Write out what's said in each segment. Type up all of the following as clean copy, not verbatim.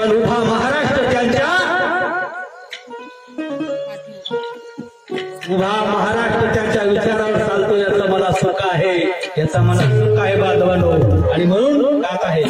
पण उभा महाराष्ट्र त्यांच्या विचारावर चालतो याचं मला सुख आहे, याचा मला सुख आहे बांधवांनो. आणि म्हणून गात आहे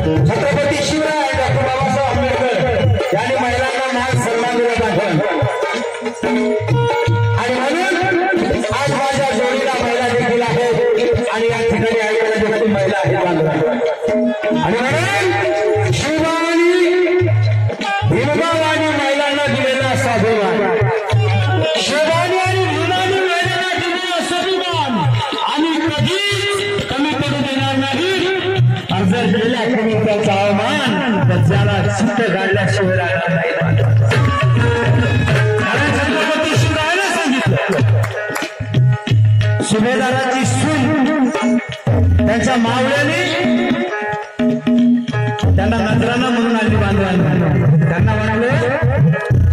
छत्रपती शिवराय डॉक्टर बाबासाहेब आंबेडकर यांनी महिलांना मान सन्मान दिला पाहिजे आणि म्हणून आज माझ्या जोडीला महिला देखील आहेत आणि या ठिकाणी आलेल्या देखील महिला आहेत आणि म्हणून शिवभावानी भीमभावानी महिलांना दिलेला स्वाभिमान शिवभावानी आणि भीमानी महिलांना दिलेला स्वाभिमान आम्ही कधीच कमी पडू देणार नाही जर गेल्या त्यांचा अवमान तर त्याला चित्त काढल्याशिवाय राहणार नाही कारण छत्रपती शिवरायाला सांगितलं सुभेदाराची सून त्यांच्या मावळ्याने त्यांना नजराना म्हणून आली बांधवांना त्यांना म्हणाले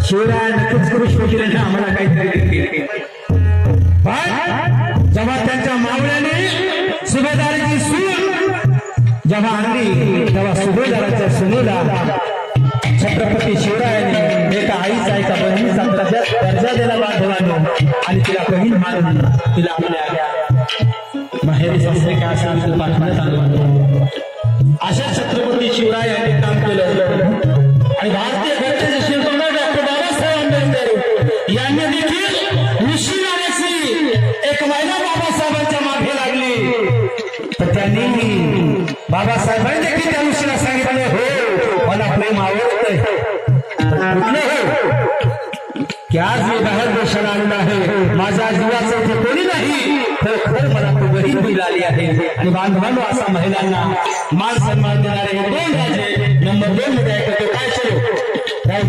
शिवराय नक्कीच करू शकले आम्हाला काहीतरी पण जेव्हा त्यांच्या मावळ्याने सुभेदाराची सून जेव्हा आणली तेव्हा सुभेदाराच्या सुनेला छत्रपती शिवरायाने एका आईचा एका बहिणीचा दर्जा दिला बांधवांनो आणि तिला बहीण मानून तिला आपल्या माहेरी सासरे काय असेल पाठवण्यात आलं. अशा छत्रपती शिवरायांनी काम केलं आणि भारतीय घटनेचे शिल्पकार डॉक्टर बाबासाहेब आंबेडकर यांनी देखील ऋषी नावाची एक महिला बाबासाहेबांच्या मागे लागली तर त्यांनी बाबासाहेबांनी देखील त्या ऋषीला सांगितले हो मला प्रेम आवडतंय कुठलं हो की आज मी बाहेर देशाला आलेला आहे माझ्या जीवाचं इथे कोणी नाही तर खरं मला तो बहीण मिळाली आहे आणि बांधवांनो असा महिलांना मान सन्मान देणारे हे दोन राजे नंबर 2 मध्ये ऐकतो काय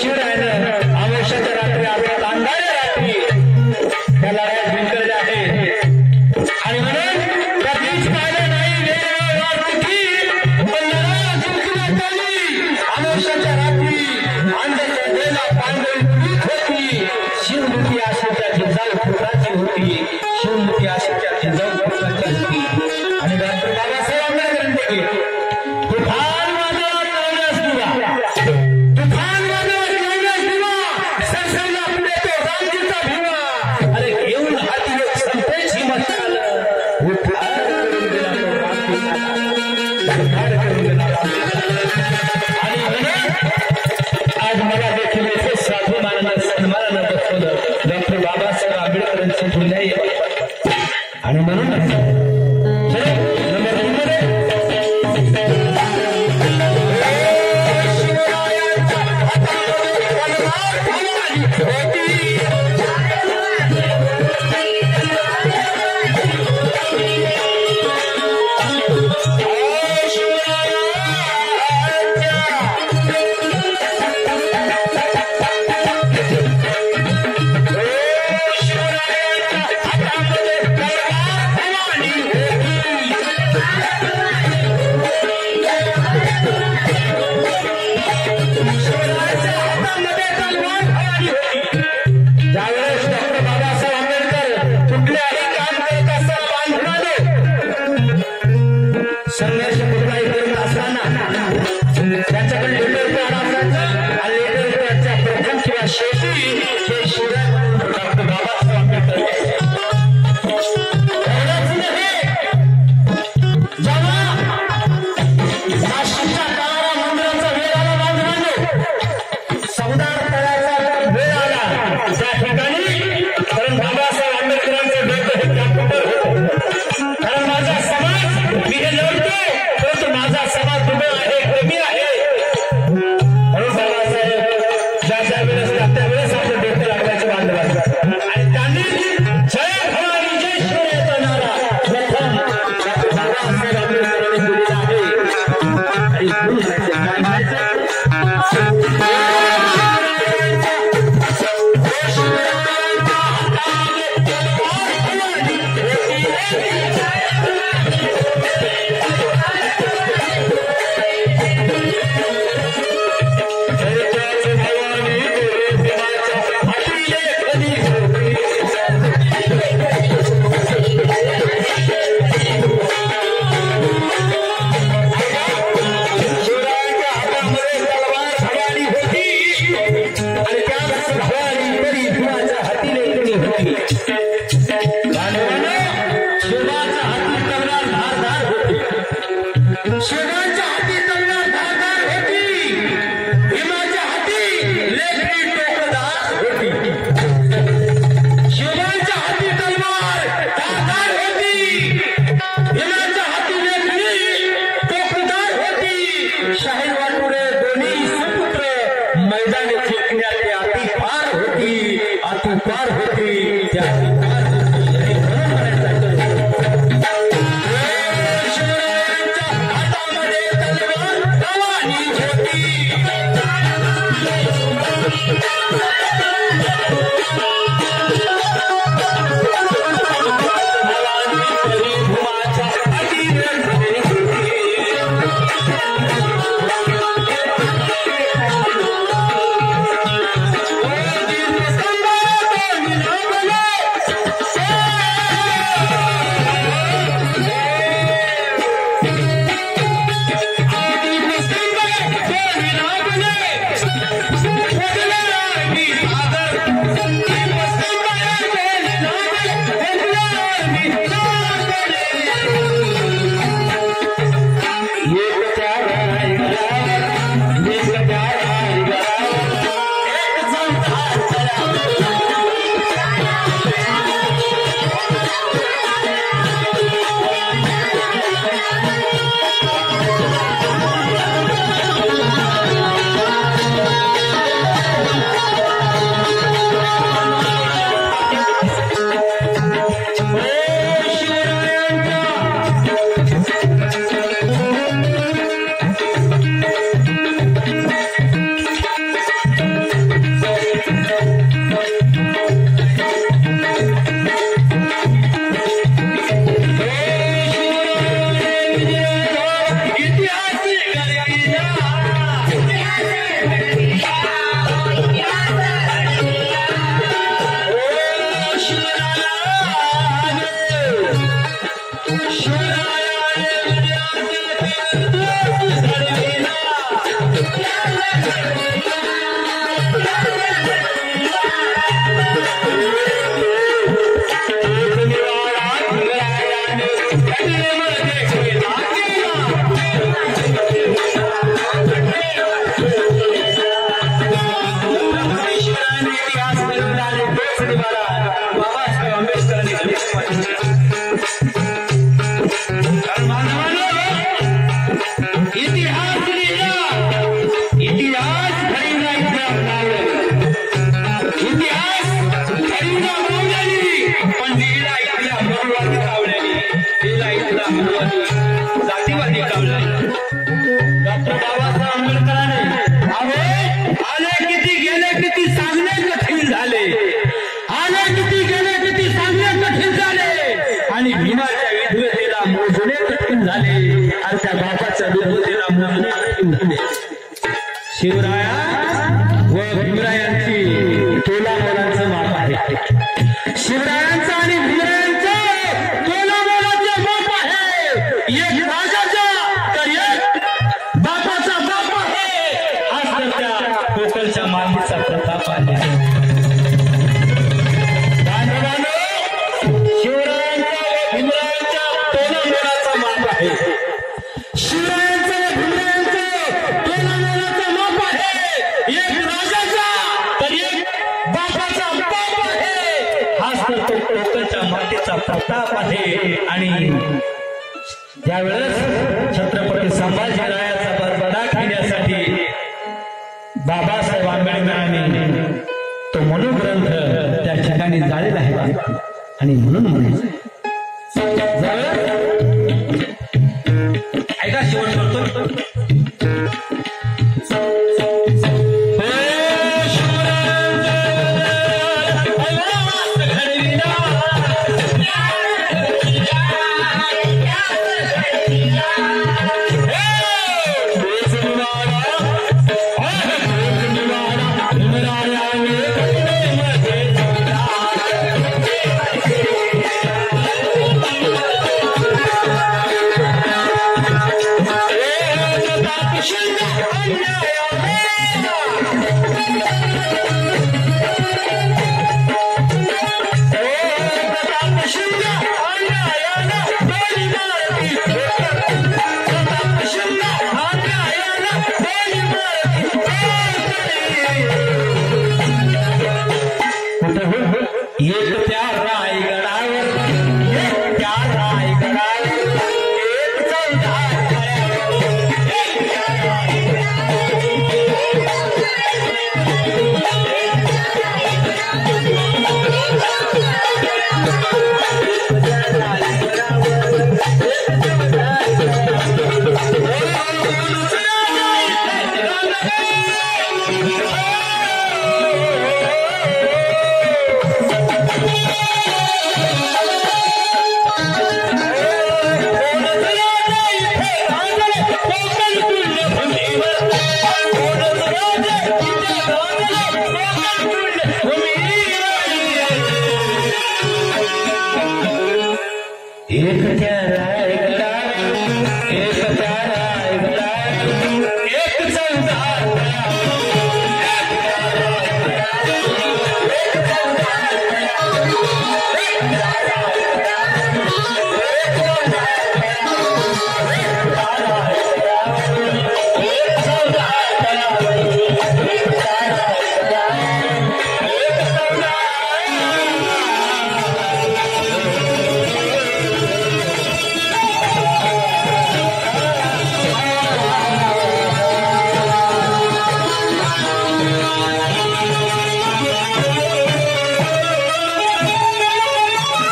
शिवरायानं अमावस्याच्या रात्री आपल्या तांडाळ्या रात्री त्या लढ्यात जिंकले आहे आणि म्हणून कधीच पाहिलं नाही अमावस्याच्या रात्री अंड्याच्या देला पांढरी होती शिवमुखी अशी त्याची जाऊ फुटाची होती शिवमुखी अशी त्याची जाऊ फुटाची होती आणि डॉक्टर बाबासाहेब आंबेडकरांनी तुफान वादळात लावण्यास दिवा तुफान वादळात लावण्यास दिवा सरसरला पुढे तो रामजीचा भिवा अरे घेऊन हाती एक संपेची मशाल उद्धार करून दिला तो रामजीचा उद्धार करून दिला आणि आज मला देखील येथे स्वाभिमानानं सन्मानानं बसवलं डॉक्टर बाबासाहेब आंबेडकरांची फुले आणि म्हणून जातीवादी कावले डॉक्टर बाबासाहेब आंबेडकरांने आले किती गेले किती सांगणे कठीण झाले, आले किती गेले किती सांगणे कठीण झाले आणि भीमाच्या विधवेला मोजणे कठीण झाले आणि त्या बापाच्या विधवेला मोजणे कठीण झाले. शिवराया व भीमरायांची तोलामोलाचं माप आहे. शिवरायांचं आणि भीमरायांचं तोलामोलाचं माप आहे. एक राजाचा तर एक बापाचा बाप आहे. आज तर त्या कोकणच्या मातीचा प्रताप आहे. बांधवांनो, शिवरायांचा व भीमरायांच्या तोलामोलाचा माप आहे. शिवरायांचा व भीमरायांचं तोलामोलाचं माप आहे. एक राजाचा तर एक बापाचा बाप आहे. हाच तर तो कोकणच्या मातीचा प्रताप आहे. आणि ज्यावेळेस छत्रपती संभाजीरायाचा बरबडा घेण्यासाठी बाबासाहेब आंबेडकरांनी तो मनोग्रंथ त्या ठिकाणी जाळलेला आहे आणि म्हणून म्हणायचं ऐका शेवट करतो.